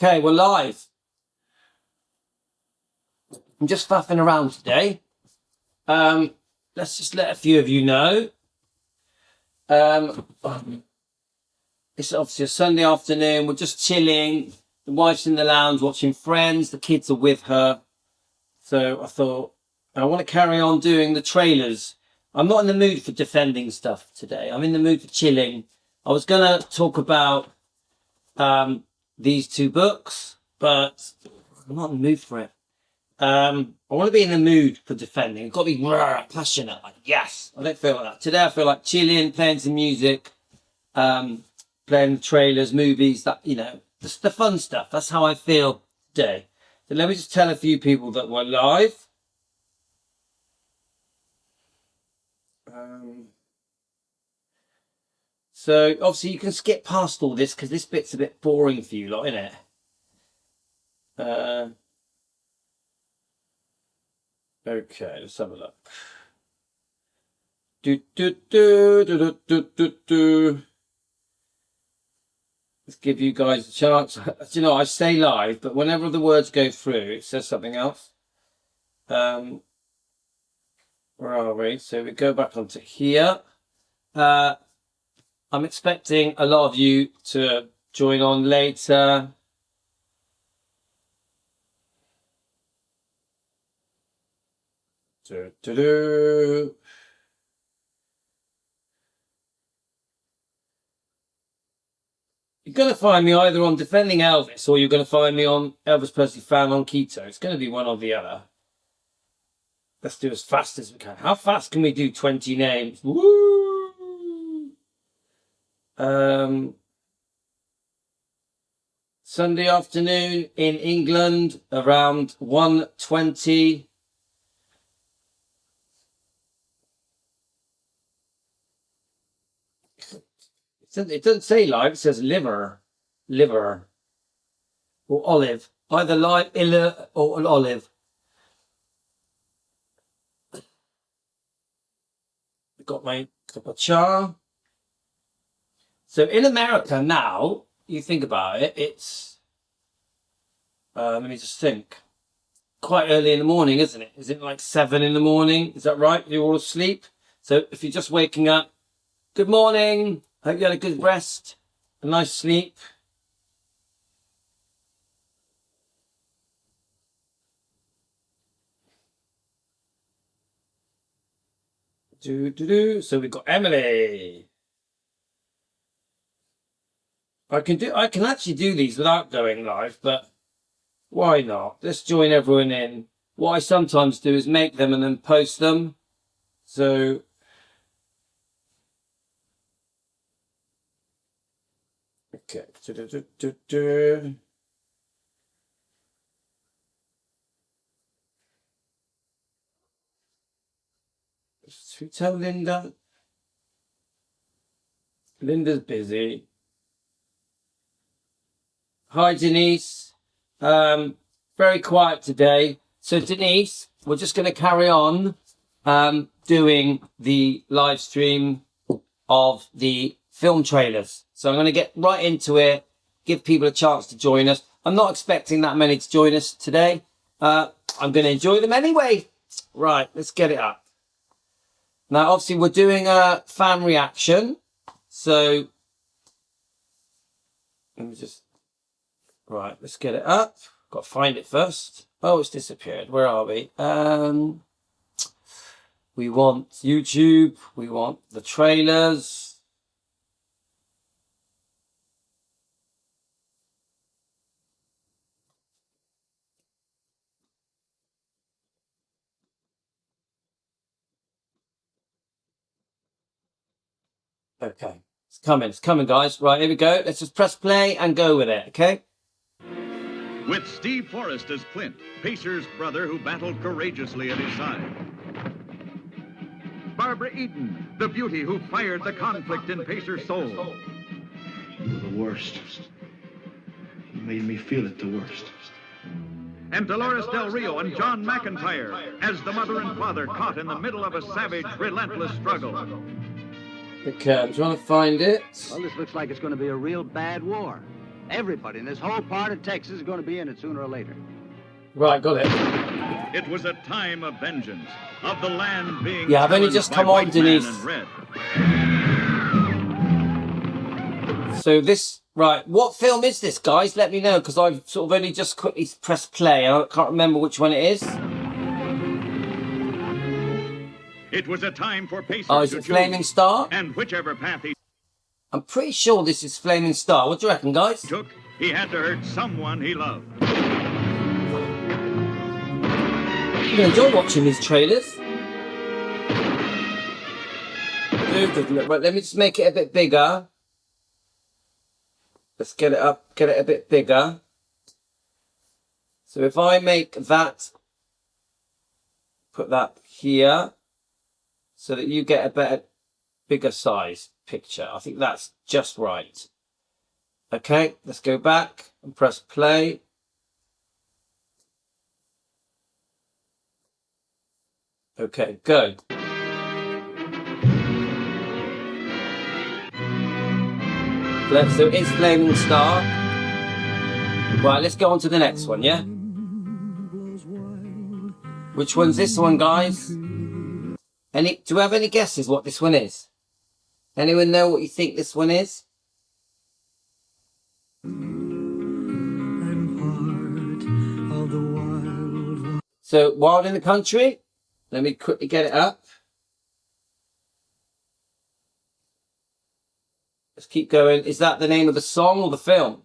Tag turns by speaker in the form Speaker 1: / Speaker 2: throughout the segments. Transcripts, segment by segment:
Speaker 1: Okay, we're live. I'm just faffing around today. Let's just let a few of you know. It's obviously a Sunday afternoon. We're just chilling. The wife's in the lounge watching Friends. The kids are with her. So I thought I want to carry on doing the trailers. I'm not in the mood for defending stuff today. I'm in the mood for chilling. I was going to talk about these two books, but I'm not in the mood for it. I want to be in the mood for defending. I've got to be passionate. Like, yes, I don't feel like that. Today I feel like chilling, playing some music, playing the trailers, movies, that, you know, just the fun stuff. That's how I feel today. So let me just tell a few people that we're live. So obviously you can skip past all this because this bit's a bit boring for you lot, isn't it? Okay, let's have a look. Let's give you guys a chance. You know, I stay live, but whenever the words go through, it says something else. Where are we? So we go back onto here. I'm expecting a lot of you to join on later. You're going to find me either on Defending Elvis or you're going to find me on Elvis Presley Fan on Keto. It's going to be one or the other. Let's do as fast as we can. How fast can we do 20 names? Woo! Sunday afternoon in England around 1:20. It doesn't say live, it says liver or olive. Either live or an olive. I've got my cup of cha. So in America now, you think about it, it's, let me just think, quite early in the morning, isn't it? Is it like 7 in the morning? Is that right? You're all asleep? So if you're just waking up, good morning. Hope you had a good rest, a nice sleep. So we've got Emily. I can actually do these without going live, but why not? Let's join everyone in. What I sometimes do is make them and then post them. So okay. Should we tell Linda? Linda's busy. Hi, Denise. Very quiet today. So, Denise, we're just going to carry on doing the live stream of the film trailers. So I'm going to get right into it, give people a chance to join us. I'm not expecting that many to join us today. I'm going to enjoy them anyway. Right, let's get it up. Now, obviously, we're doing a fan reaction. So, let me just... Right, let's get it up. Got to find it first. Oh, it's disappeared. Where are we? We want YouTube. We want the trailers. Okay, it's coming, guys. Right, here we go. Let's just press play and go with it, okay?
Speaker 2: With Steve Forrest as Clint, Pacer's brother who battled courageously at his side. Barbara Eden, the beauty who fired the conflict in Pacer's soul.
Speaker 3: You were the worst. You made me feel it the worst.
Speaker 2: And Dolores Del Rio and John McIntyre as the mother and father caught in the middle of a savage, relentless struggle.
Speaker 1: Okay, I'm trying to find it.
Speaker 4: Well, this looks like it's going to be a real bad war. Everybody in this whole part of Texas is going to be in it sooner or later.
Speaker 1: Right, got it.
Speaker 2: It was a time of vengeance, of the land being
Speaker 1: Yeah, I've only
Speaker 2: challenged
Speaker 1: just
Speaker 2: by
Speaker 1: come on,
Speaker 2: white man
Speaker 1: Denise.
Speaker 2: and red.
Speaker 1: So this, right, what film is this, guys? Let me know, because I've sort of only just quickly pressed play. I can't remember which one it is.
Speaker 2: It was a time for pacers
Speaker 1: Oh, is
Speaker 2: to
Speaker 1: it Flaming Star?
Speaker 2: and whichever path he
Speaker 1: I'm pretty sure this is Flaming Star. What do you reckon, guys?
Speaker 2: took, he had to hurt someone he loved.
Speaker 1: I'm going to enjoy watching these trailers. Right, let me just make it a bit bigger. Let's get it up, get it a bit bigger. So if I make that, put that here, so that you get a better, bigger size picture. I think that's just right. Okay, let's go back and press play. Okay, go. So it's Flaming Star. Right, let's go on to the next one, yeah? Which one's this one, guys? Do we have any guesses what this one is? Anyone know what you think this one is? So, Wild in the Country. Let me quickly get it up. Let's keep going. Is that the name of the song or the film?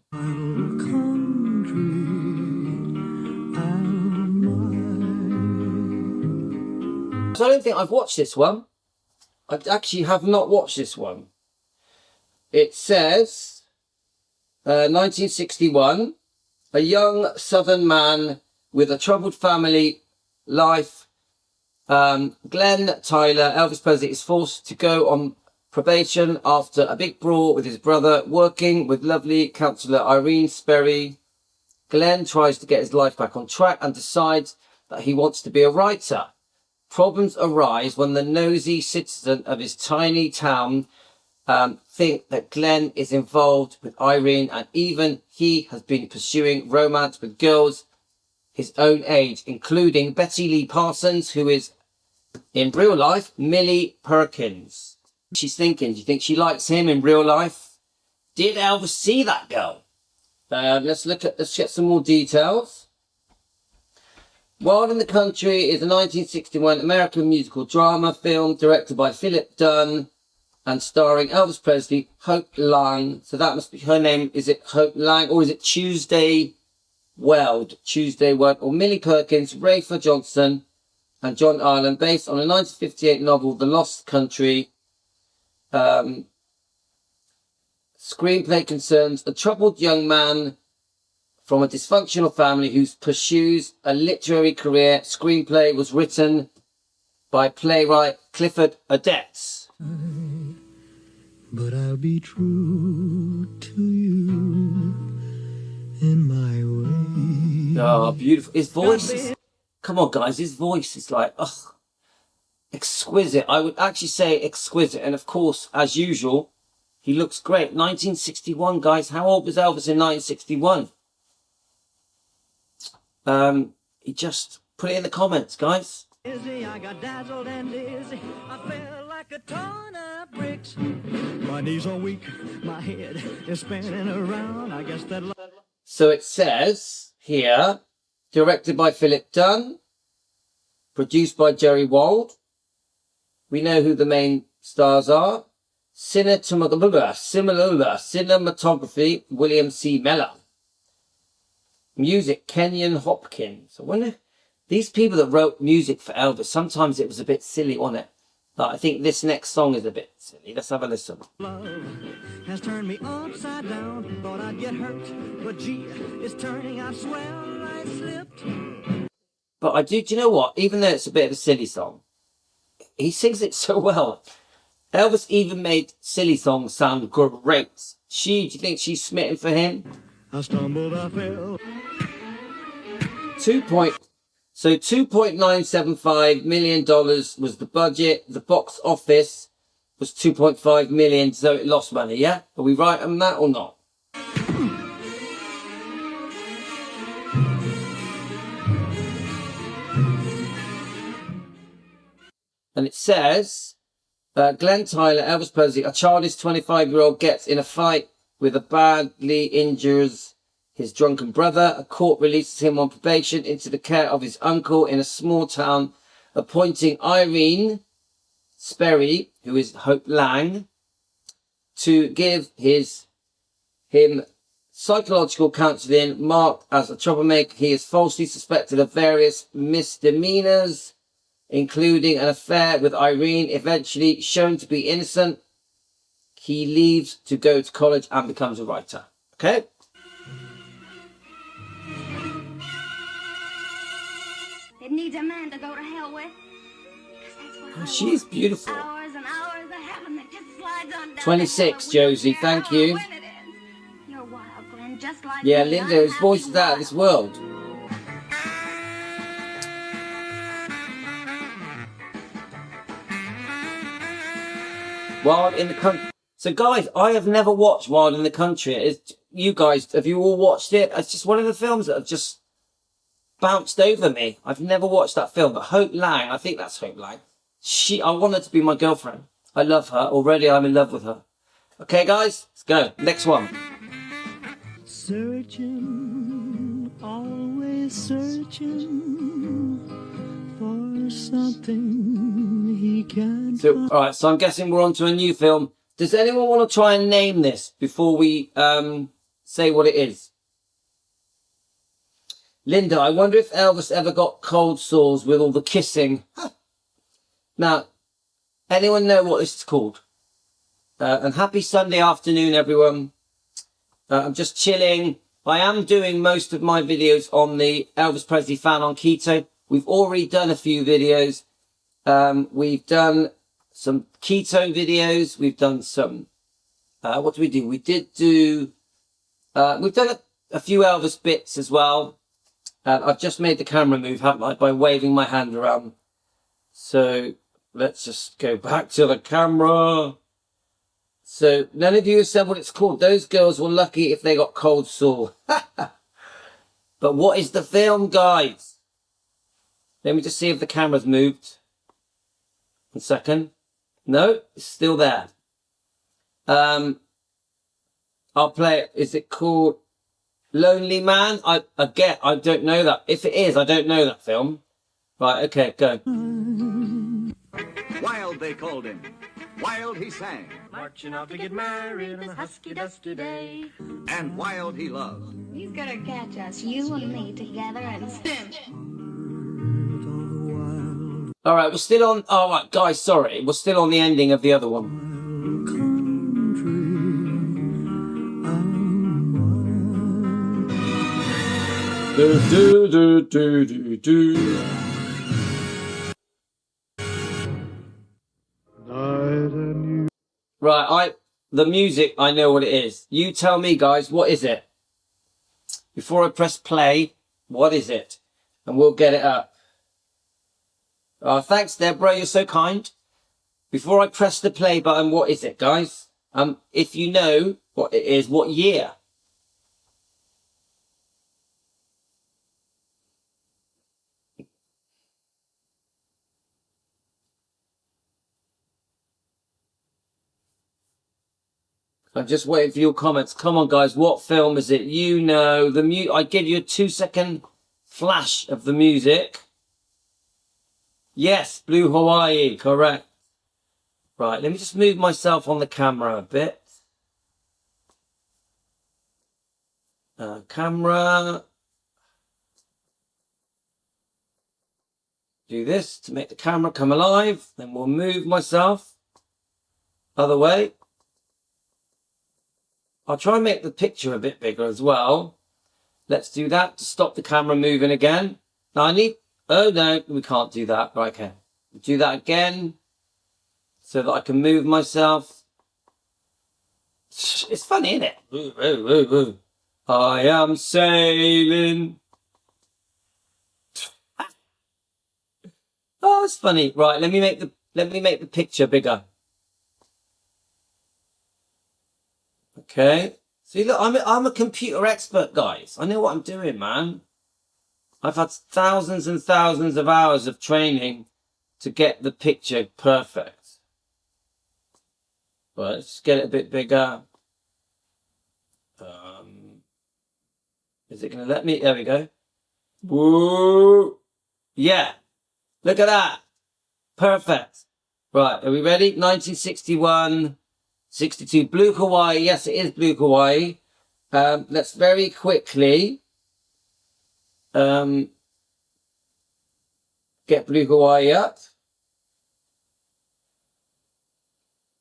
Speaker 1: So I don't think I've watched this one. I actually have not watched this one. It says 1961, a young southern man with a troubled family life. Glenn Tyler, Elvis Presley, is forced to go on probation after a big brawl with his brother. Working with lovely counsellor Irene Sperry, Glenn tries to get his life back on track and decides that he wants to be a writer. Problems arise when the nosy citizen of his tiny town think that Glenn is involved with Irene, and even he has been pursuing romance with girls his own age, including Betty Lee Parsons, who is in real life Millie Perkins. She's thinking, do you think she likes him in real life? Did Elvis see that girl? Let's get some more details. Wild in the Country is a 1961 American musical drama film directed by Philip Dunn and starring Elvis Presley, Hope Lang. So that must be her name. Is it Hope Lang or is it Tuesday Weld? Tuesday Weld or Millie Perkins, Rafer Johnson and John Ireland, based on a 1958 novel, The Lost Country. Screenplay concerns a troubled young man from a dysfunctional family who pursues a literary career. Screenplay was written by playwright Clifford Odets.
Speaker 5: But I'll be true to you in my way.
Speaker 1: Oh, beautiful. His voice is... Come on, guys. His voice is like... Ugh, exquisite. I would actually say exquisite. And of course, as usual, he looks great. 1961, guys. How old was Elvis in 1961? He just put it in the comments, guys.
Speaker 5: I got dazzled and dizzy. I felt like a ton of bricks. My knees are weak. My head is spinning around. I guess that...
Speaker 1: So it says here, directed by Philip Dunn, produced by Jerry Wald. We know who the main stars are. Cinematography, William C. Mellor. Music, Kenyon Hopkins. I wonder, these people that wrote music for Elvis, sometimes it was a bit silly, wasn't it? But I think this next song is a bit silly. Let's have a listen.
Speaker 5: Love has turned me upside down. Thought I'd get hurt, but gee, it's turning out swell. I slipped.
Speaker 1: But I do you know what? Even though it's a bit of a silly song, he sings it so well. Elvis even made silly songs sound great. Do you think she's smitten for him?
Speaker 5: I stumbled, I fell.
Speaker 1: $2.975 million was the budget. The box office was $2.5 million, so it lost money, yeah? Are we right on that or not? And it says, Glenn Tyler, Elvis Presley, a childish 25-year-old gets in a fight with a badly injures his drunken brother. A court releases him on probation into the care of his uncle in a small town, appointing Irene Sperry, who is Hope Lang, to give him psychological counselling. Marked as a troublemaker, he is falsely suspected of various misdemeanors, including an affair with Irene. Eventually shown to be innocent, he leaves to go to college and becomes a writer. Okay?
Speaker 6: It needs a man to go to hell with. 'Cause that's what I
Speaker 1: She's
Speaker 6: want.
Speaker 1: beautiful.
Speaker 6: Hours and hours of heaven that just slides on down
Speaker 1: 26,
Speaker 6: to hell. We
Speaker 1: Josie,
Speaker 6: don't
Speaker 1: thank
Speaker 6: care
Speaker 1: you.
Speaker 6: when it ends. You're wild, Glenn, just like
Speaker 1: Yeah,
Speaker 6: me.
Speaker 1: Linda,
Speaker 6: I'm
Speaker 1: his voice
Speaker 6: happy
Speaker 1: is out of this world. Wild in the Country. So, guys, I have never watched Wild in the Country. You guys, have you all watched it? It's just one of the films that have just bounced over me. I've never watched that film, but Hope Lang, I think that's Hope Lang. I want her to be my girlfriend. I love her. Already I'm in love with her. Okay, guys, let's go. Next one.
Speaker 5: Searching, always searching for something he can
Speaker 1: So,
Speaker 5: find.
Speaker 1: all right, so I'm guessing we're on to a new film. Does anyone want to try and name this before we say what it is? Linda, I wonder if Elvis ever got cold sores with all the kissing. Now, anyone know what this is called? And happy Sunday afternoon, everyone. I'm just chilling. I am doing most of my videos on the Elvis Presley Fan on Keto. We've already done a few videos. We've done some keto videos. We've done some, what do we do? We did do, we've done a few Elvis bits as well. I've just made the camera move, haven't I, by waving my hand around. So let's just go back to the camera. So none of you have said what it's called. Those girls were lucky if they got cold sore. But what is the film, guys? Let me just see if the camera's moved. 1 second. No, it's still there. I'll play it. Is it called Lonely Man? I don't know that. If it is, I don't know that film. Right, okay, go.
Speaker 4: Wild, they called him. Wild, he sang.
Speaker 5: Marching off to get married
Speaker 6: This husky dusty day.
Speaker 4: And wild, he loved.
Speaker 6: He's gonna catch us, you and me, together and spin.
Speaker 1: All right, we're still on. All right, guys, sorry. We're still on the ending of the other one. Do, do, do, do, do. Right, the music, I know what it is. You tell me, guys, what is it? Before I press play, what is it? And we'll get it up. Oh, thanks, Deborah. You're so kind. Before I press the play button, what is it, guys? If you know what it is, what year? I'm just waiting for your comments. Come on, guys. What film is it? You know the I give you a 2-second flash of the music. Yes, Blue Hawaii. Correct. Right. Let me just move myself on the camera a bit. Camera. Do this to make the camera come alive. Then we'll move myself. Other way. I'll try and make the picture a bit bigger as well. Let's do that to stop the camera moving again. Now I need, oh no, we can't do that. Right, okay. Do that again so that I can move myself. It's funny, isn't it? Ooh, ooh, ooh, ooh. I am sailing. Oh, it's funny. Right, let me make the picture bigger. Okay. See, look, I'm a computer expert, guys. I know what I'm doing, man. I've had thousands and thousands of hours of training to get the picture perfect. Right, let's get it a bit bigger. Is it going to let me? There we go. Woo! Yeah. Look at that. Perfect. Right, are we ready? 1961, 62. Blue Hawaii. Yes, it is Blue Hawaii. Let's very quickly get Blue Hawaii up.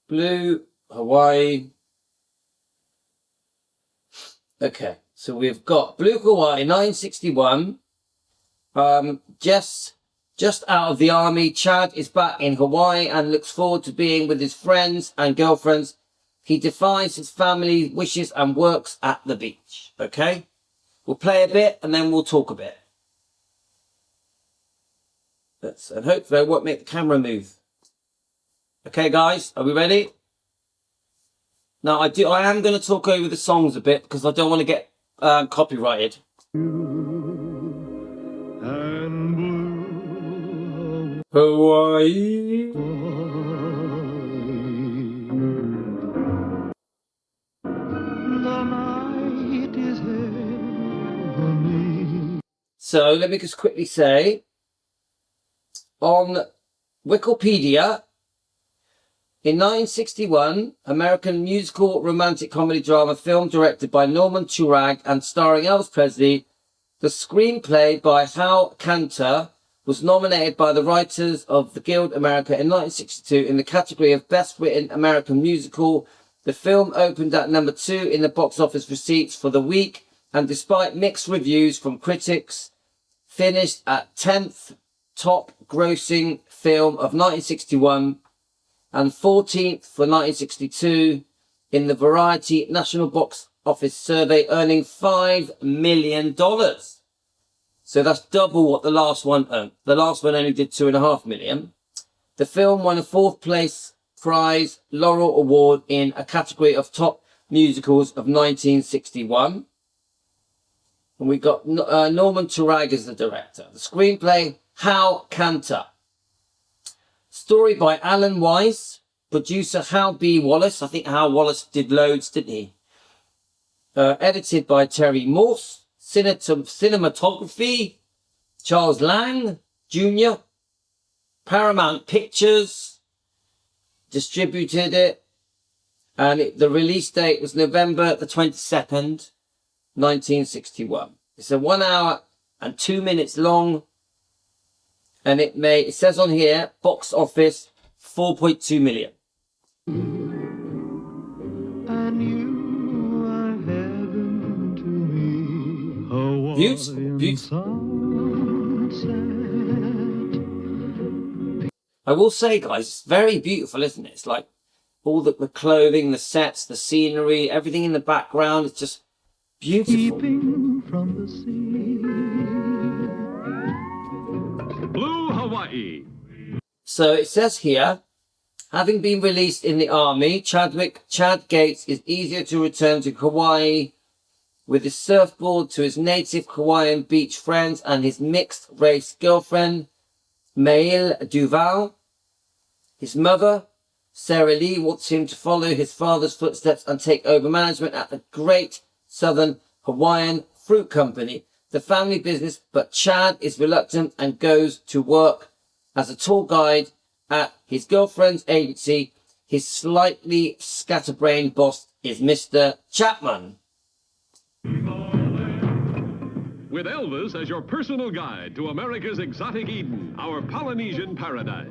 Speaker 1: Blue Hawaii. Okay, so we've got Blue Hawaii, 1961. Just out of the army, Chad is back in Hawaii and looks forward to being with his friends and girlfriends. He defies his family wishes and works at the beach. Okay, we'll play a bit and then we'll talk a bit. And hopefully I won't make the camera move. Okay, guys, are we ready? Now, I am going to talk over the songs a bit because I don't want to get copyrighted.
Speaker 3: And blue
Speaker 1: Hawaii.
Speaker 3: the night is heavenly.
Speaker 1: So let me just quickly say, on Wikipedia, in 1961, American musical romantic comedy drama film directed by Norman Churag and starring Elvis Presley, the screenplay by Hal Kanter was nominated by the Writers of the Guild America in 1962 in the category of Best Written American Musical. The film opened at number 2 in the box office receipts for the week, and despite mixed reviews from critics, finished at 10th top grossing film of 1961 and 14th for 1962 in the Variety National Box Office Survey, earning $5 million. So that's double what the last one earned. The last one only did $2.5 million. The film won a 4th place prize Laurel Award in a category of top musicals of 1961. And we got Norman Churag as the director. The screenplay, Hal Kanter. Story by Alan Weiss. Producer Hal B. Wallace. I think Hal Wallace did loads, didn't he? Edited by Terry Morse. Cinematography, Charles Lang Jr. Paramount Pictures distributed it. And the release date was November the 22nd, 1961. It's a 1 hour and 2 minutes long. And it says on here, box office, 4.2 million.
Speaker 3: And you are heaven to me.
Speaker 1: Beautiful, beautiful.
Speaker 3: Sunset.
Speaker 1: I will say, guys, it's very beautiful, isn't it? It's like all the clothing, the sets, the scenery, everything in the background. It's just beautiful.
Speaker 3: Keeping from the sea.
Speaker 2: Blue Hawaii.
Speaker 1: So it says here, having been released in the army, Chad Gates is easier to return to Hawaii with his surfboard to his native Hawaiian beach friends and his mixed race girlfriend, Mail Duval. His mother, Sarah Lee, wants him to follow his father's footsteps and take over management at the Great Southern Hawaiian Fruit Company, the family business, but Chad is reluctant and goes to work as a tour guide at his girlfriend's agency. His slightly scatterbrained boss is Mr. Chapman.
Speaker 2: With Elvis as your personal guide to America's exotic Eden, our Polynesian paradise.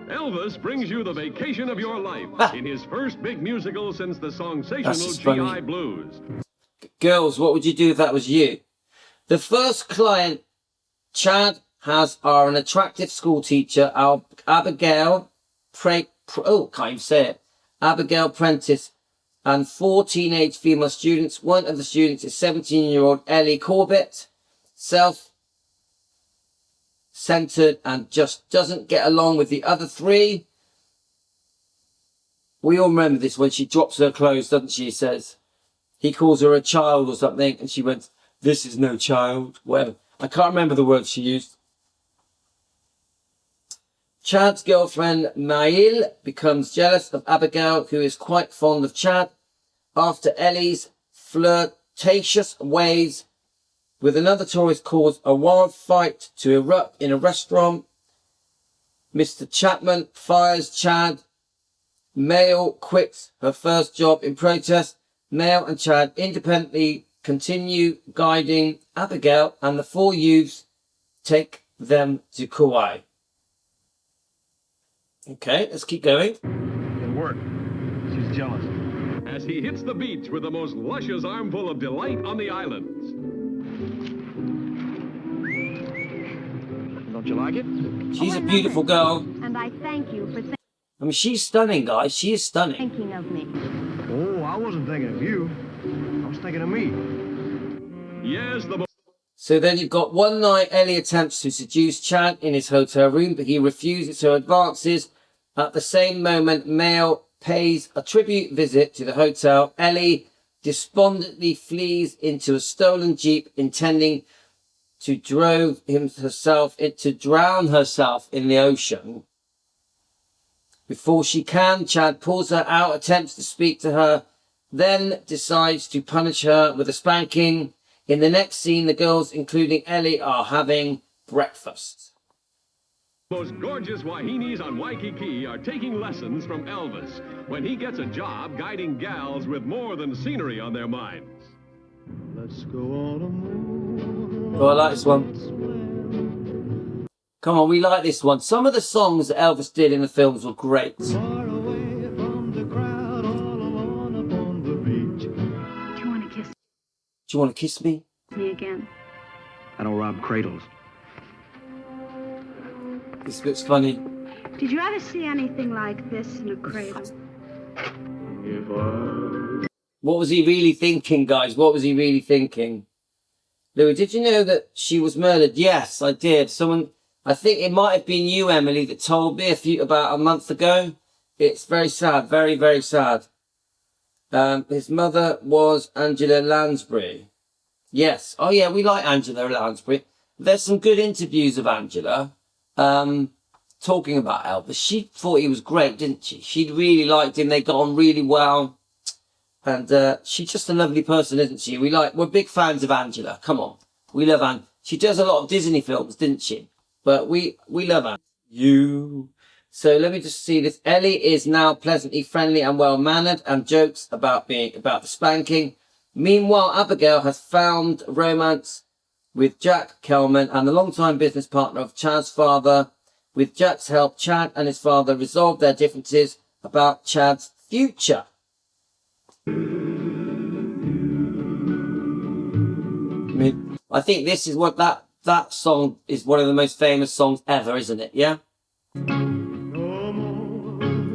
Speaker 2: Elvis brings you the vacation of your life in his first big musical since the sensational GI Blues.
Speaker 1: Girls, what would you do if that was you? The first client Chad has are an attractive school teacher, Abigail Abigail Prentice, and 4 teenage female students. One of the students is 17-year-old Ellie Corbett, self-centered and just doesn't get along with the other 3. We all remember this when she drops her clothes, doesn't she? He says, he calls her a child or something, and she went, "This is no child." Well, I can't remember the words she used. Chad's girlfriend Mail becomes jealous of Abigail, who is quite fond of Chad, after Ellie's flirtatious ways with another tourist cause a wild fight to erupt in a restaurant. Mr. Chapman fires Chad. Mail quits her first job in protest. Mail and Chad independently continue guiding Abigail, and the four youths take them to Kauai. Okay, let's keep going.
Speaker 3: It'll work. She's jealous.
Speaker 7: As he hits the beach with the most luscious armful of delight on the islands.
Speaker 3: Don't you like it?
Speaker 1: She's a beautiful girl.
Speaker 6: And I thank you for
Speaker 1: I mean, she's stunning, guys. She is stunning.
Speaker 6: thinking of me.
Speaker 3: Oh, I wasn't thinking of you. I was thinking of me.
Speaker 7: Yes, the
Speaker 1: So then you've got one night Ellie attempts to seduce Chad in his hotel room, but he refuses her advances. At the same moment, Mail pays a tribute visit to the hotel. Ellie despondently flees into a stolen jeep, intending to drown herself in the ocean. Before she can, Chad pulls her out, attempts to speak to her, then decides to punish her with a spanking. In the next scene, the girls, including Ellie, are having breakfast.
Speaker 7: most gorgeous Wahinis on Waikiki are taking lessons from Elvis when he gets a job guiding gals with more than scenery on their minds.
Speaker 3: Let's go on a move.
Speaker 1: Oh, I like this one. Come on, we like this one. Some of the songs that Elvis did in the films were great.
Speaker 5: Far away from the crowd, all alone upon the beach.
Speaker 6: Do you want to kiss
Speaker 1: Do you want to kiss me?
Speaker 6: me again?
Speaker 3: I don't rob cradles.
Speaker 1: This looks funny.
Speaker 6: Did you ever see anything like this in a cradle?
Speaker 1: What was he really thinking, guys? What was he really thinking? Louis, did you know that she was murdered? Yes, I did. I think it might have been you, Emily, that told me about a month ago. It's very sad, very, very sad. His mother was Angela Lansbury. Yes. Oh, yeah, we like Angela Lansbury. There's some good interviews of Angela talking about Elvis. She thought he was great, didn't she? She really liked him. They got on really well. And she's just a lovely person, isn't she? We're big fans of Angela. Come on. We love Angela. She does a lot of Disney films, didn't she? But we love Angela. So let me just see this. Ellie is now pleasantly friendly and well-mannered and jokes about the spanking. Meanwhile, Abigail has found romance with Jack Kelman and the longtime business partner of Chad's father. With Jack's help, Chad and his father resolve their differences about Chad's future. I think this is what that song is one of the most famous songs ever, isn't it? Yeah?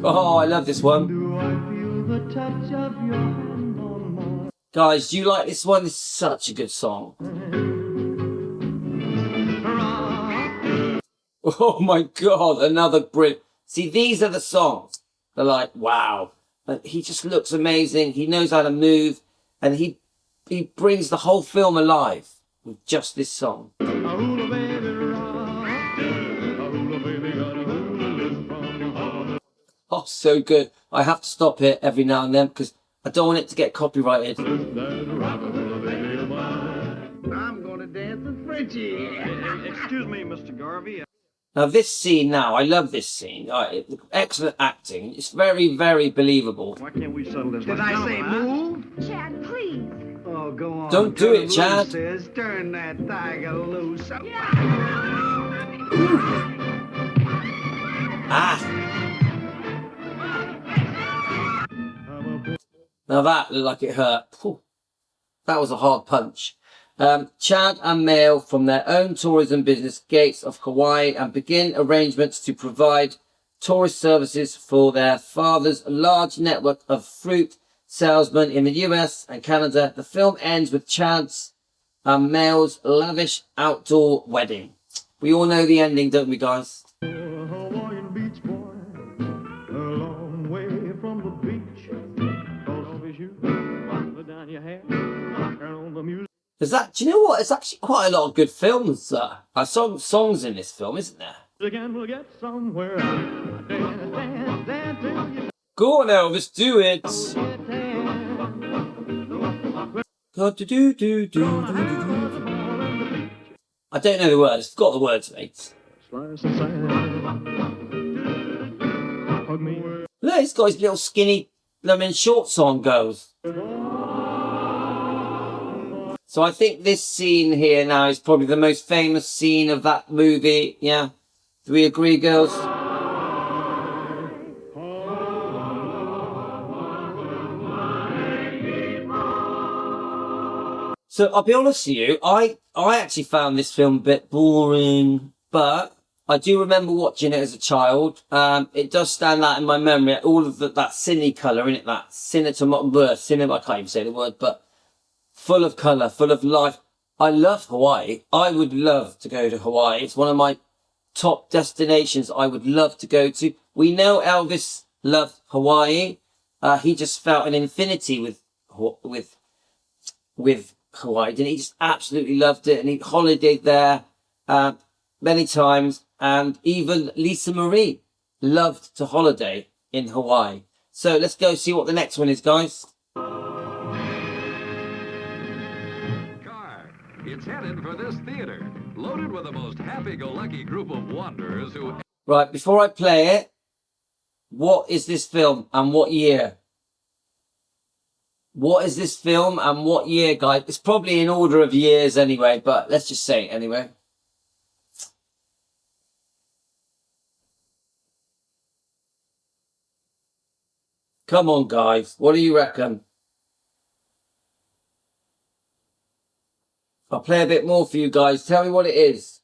Speaker 1: Oh, I love this one.
Speaker 5: Do I feel the touch of your hand on mine?
Speaker 1: Guys, do you like this one? It's such a good song. Oh my God, another brilliant. See, these are the songs. They're like, wow. He just looks amazing. He knows how to move. And he brings the whole film alive with just this song. Oh, so good. I have to stop it every now and then because I don't want it to get copyrighted.
Speaker 3: I'm gonna dance with Frenchie. Excuse me, Mr. Garvey.
Speaker 1: Now this scene I love this scene. Excellent acting. It's very, very believable.
Speaker 3: Why can't we settle this?
Speaker 4: Did I say move?
Speaker 6: Chad, please.
Speaker 4: Oh, go on.
Speaker 1: Don't do it, Chad.
Speaker 4: Sis. Turn that tiger loose.
Speaker 1: Ah! Now that looked like it hurt. Whew. That was a hard punch. Chad and Mail from their own tourism business Gates of Kauai and begin arrangements to provide tourist services for their father's large network of fruit salesmen in the US and Canada. The film ends with Chad's and Mail's lavish outdoor wedding. We all know the ending, don't we, guys?
Speaker 5: Hawaiian beach boy, a long way from the beach. Cause of his shoes, button down your hair, turn on the music.
Speaker 1: Do you know what? It's actually quite a lot of good films, songs in this film, isn't there?
Speaker 5: Again, we'll get somewhere. Dance, dance, dance till you
Speaker 1: Go on, Elvis, do it.
Speaker 5: get tan.
Speaker 1: God, I don't know the words. Forgot the words, mate.
Speaker 5: Slice and sand. Hug me.
Speaker 1: Look, he's got his little skinny, shorts on, girls. So I think this scene here now is probably the most famous scene of that movie. Yeah? Do we agree, girls? So I'll be honest with you, I actually found this film a bit boring, but I do remember watching it as a child. It does stand out in my memory, all of that cine colour in it, that cinema, I can't even say the word, but full of colour, full of life. I love Hawaii. I would love to go to Hawaii. It's one of my top destinations I would love to go to. We know Elvis loved Hawaii. He just felt an infinity with Hawaii, didn't he? Just absolutely loved it, and he holidayed there many times, and even Lisa Marie loved to holiday in Hawaii. So let's go see what the next one is, guys.
Speaker 7: Car. It's headed for this theater, loaded with the most happy-go-lucky group of wanderers who...
Speaker 1: Right, before I play it, what is this film and what year? What is this film and what year, guys? It's probably in order of years anyway, but let's just say it anyway. Come on, guys. What do you reckon? I'll play a bit more for you guys. Tell me what it is.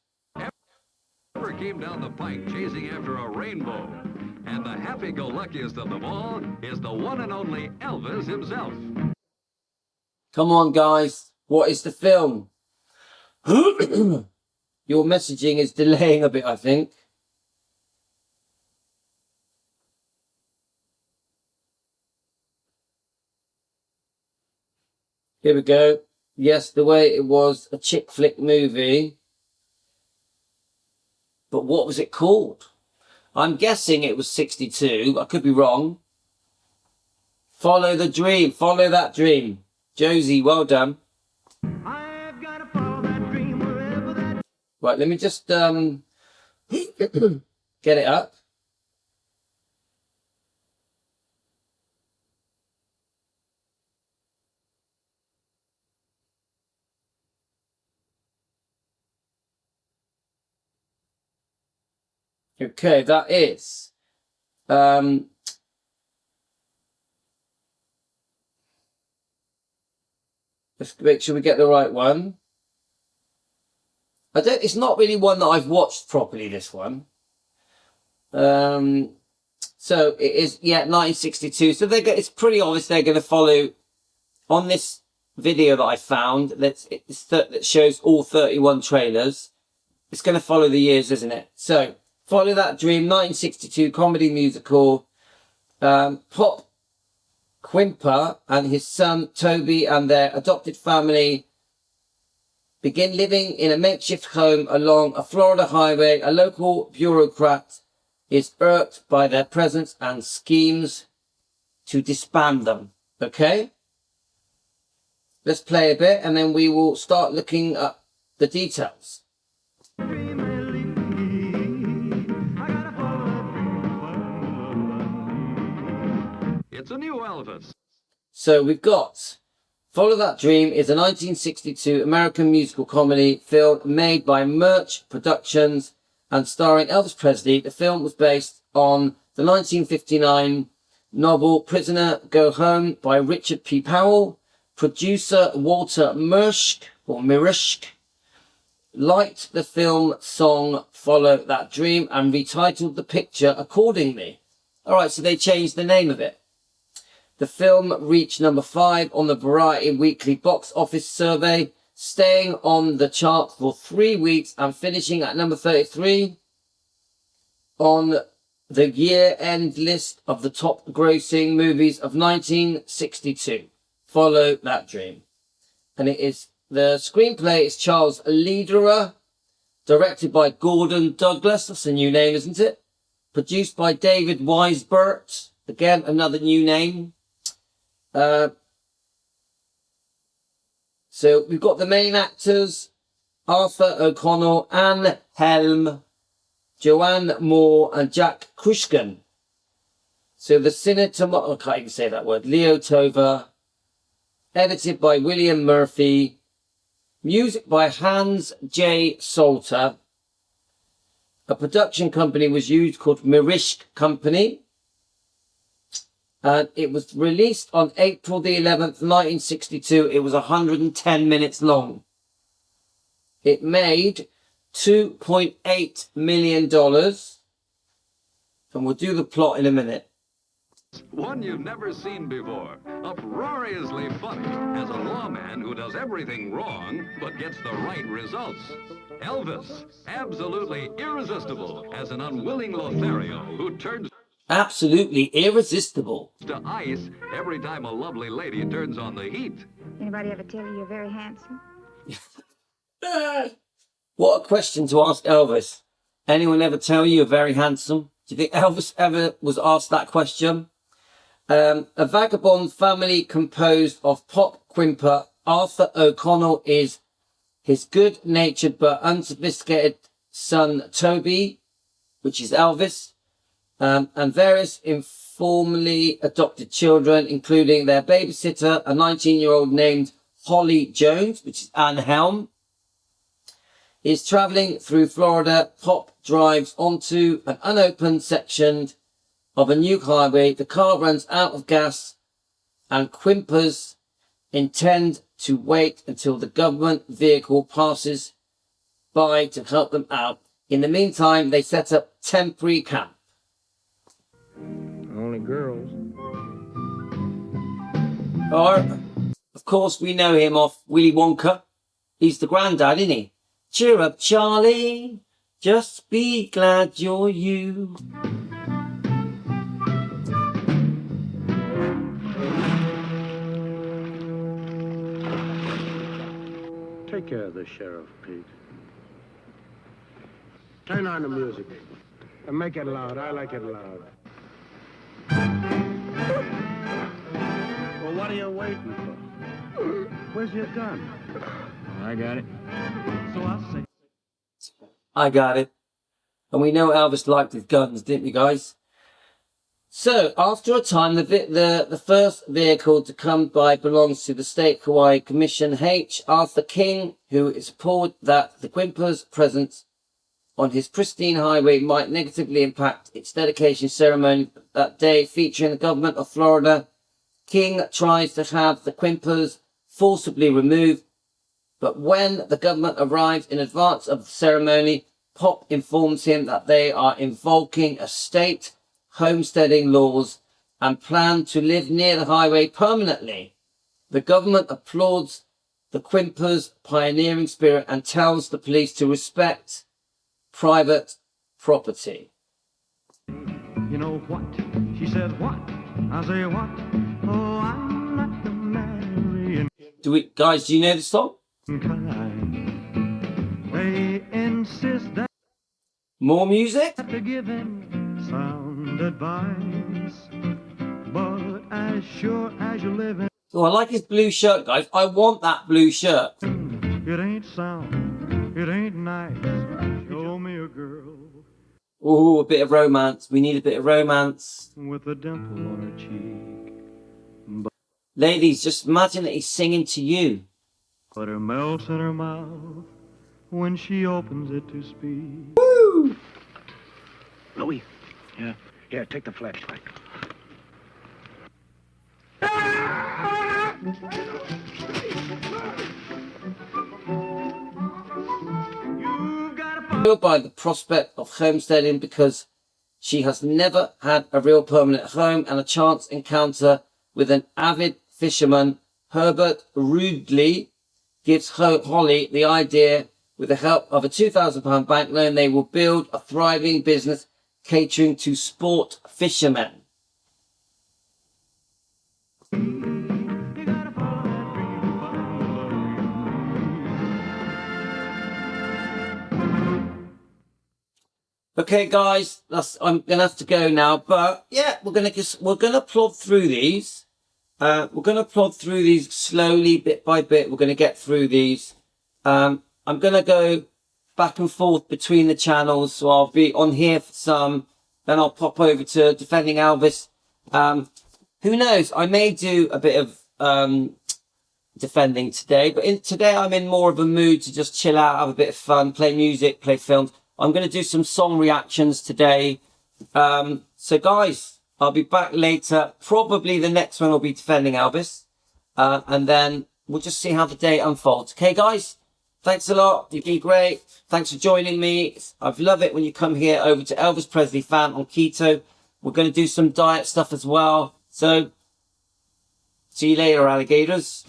Speaker 7: Ever came down the pike chasing after a rainbow. And the happy-go-luckiest of them all is the one and only Elvis himself.
Speaker 1: Come on, guys. What is the film? Your messaging is delaying a bit, I think. Here we go. Yes, the way it was a chick flick movie. But what was it called? I'm guessing it was 62. I could be wrong. Follow the dream. Follow that dream. Josie, well done.
Speaker 5: I've got to follow that dream wherever that.
Speaker 1: Right, let me just get it up. Okay, that is let's make sure we get the right one. It's not really one that I've watched properly, this one. So it is, 1962. So it's pretty obvious they're going to follow on this video that I found that shows all 31 trailers. It's going to follow the years, isn't it? So Follow That Dream, 1962 comedy musical. Pop Quimper and his son Toby and their adopted family begin living in a makeshift home along a Florida highway. A local bureaucrat is irked by their presence and schemes to disband them. Okay? Let's play a bit and then we will start looking at the details.
Speaker 7: It's a new Elvis.
Speaker 1: So we've got Follow That Dream is a 1962 American musical comedy film made by Merch Productions and starring Elvis Presley. The film was based on the 1959 novel Prisoner Go Home by Richard P. Powell. Producer Walter Mirisch liked the film song Follow That Dream and retitled the picture accordingly. Alright, so they changed the name of it. The film reached number 5 on the Variety Weekly box office survey, staying on the chart for 3 weeks and finishing at number 33 on the year-end list of the top grossing movies of 1962. Follow That Dream. And it is, the screenplay is Charles Lederer. Directed by Gordon Douglas. That's a new name, isn't it? Produced by David Weisbert. Again, another new name. So we've got the main actors: Arthur O'Connell, Anne Helm, Joanne Moore, and Jack Kruschken. So the cinematographer, I can't even say that word, Leo Tova. Edited by William Murphy. Music by Hans J. Salter. A production company was used called Mirisch Company. And it was released on April the 11th, 1962. It was 110 minutes long. It made $2.8 million. And we'll do the plot in a minute.
Speaker 7: One you've never seen before. Uproariously funny as a lawman who does everything wrong but gets the right results. Elvis, absolutely irresistible as an unwilling Lothario who turns
Speaker 1: Absolutely irresistible.
Speaker 7: to ice every time a lovely lady turns on the heat.
Speaker 6: Anybody ever tell you you're very handsome?
Speaker 1: What a question to ask Elvis. Anyone ever tell you you're very handsome? Do you think Elvis ever was asked that question? A vagabond family composed of pop quimper Arthur O'Connell is his good-natured but unsophisticated son Toby, which is Elvis, and various informally adopted children, including their babysitter, a 19-year-old named Holly Jones, which is Anne Helm, is traveling through Florida. Pop drives onto an unopened section of a new highway. The car runs out of gas and Quimpers intend to wait until the government vehicle passes by to help them out. In the meantime, they set up temporary camp.
Speaker 3: Only girls.
Speaker 1: Or, of course, we know him off Willy Wonka. He's the granddad, isn't he? Cheer up, Charlie. Just be glad you're you.
Speaker 3: Take care of the sheriff, Pete. Turn on the music. And make it loud. I like it loud. Well, what are you waiting for? Where's your gun? I got it. So I'll say.
Speaker 1: I got it. And we know Elvis liked his guns, didn't we, guys? So, after a time, the first vehicle to come by belongs to the State Hawaii Commission H. Arthur King, who is appalled that the Quimper's presence on his pristine highway might negatively impact its dedication ceremony that day, featuring the government of Florida. King tries to have the Quimpers forcibly removed, but when the government arrives in advance of the ceremony, Pop informs him that they are invoking a state homesteading laws and plan to live near the highway permanently. The government applauds the Quimpers' pioneering spirit and tells the police to respect private property.
Speaker 5: You know what? She says what? I say what? Oh, I'm not the marrying
Speaker 1: Guys, do you know the song?
Speaker 5: kind. They insist that
Speaker 1: More music?
Speaker 5: to give him sound advice. But as sure as you live in,
Speaker 1: Oh, I like his blue shirt, guys. I want that blue shirt.
Speaker 5: it ain't sound, it ain't nice. Show me a girl
Speaker 1: Oh, a bit of romance. We need a bit of romance.
Speaker 5: with a dimple on her cheek.
Speaker 1: Ladies, just imagine that he's singing to you.
Speaker 5: But her melts in her mouth when she opens it to speak.
Speaker 1: Woo!
Speaker 3: Louis. Yeah. Here, take the flashlight.
Speaker 1: By the prospect of homesteading because she has never had a real permanent home and a chance encounter with an avid fisherman. Herbert Rudley gives Holly the idea. With the help of a £2,000 bank loan, they will build a thriving business catering to sport fishermen. Okay, guys, I'm gonna have to go now. But yeah, we're gonna plod through these. We're gonna plod through these slowly, bit by bit. We're gonna get through these. I'm gonna go back and forth between the channels, so I'll be on here for some, then I'll pop over to Defending Elvis. Who knows? I may do a bit of defending today, but today I'm in more of a mood to just chill out, have a bit of fun, play music, play films. I'm going to do some song reactions today. So guys, I'll be back later. Probably the next one will be Defending Elvis. And then we'll just see how the day unfolds. Okay, guys? Thanks a lot. You've been great. Thanks for joining me. I love it when you come here over to Elvis Presley Fan on Keto. We're going to do some diet stuff as well. So, see you later, alligators.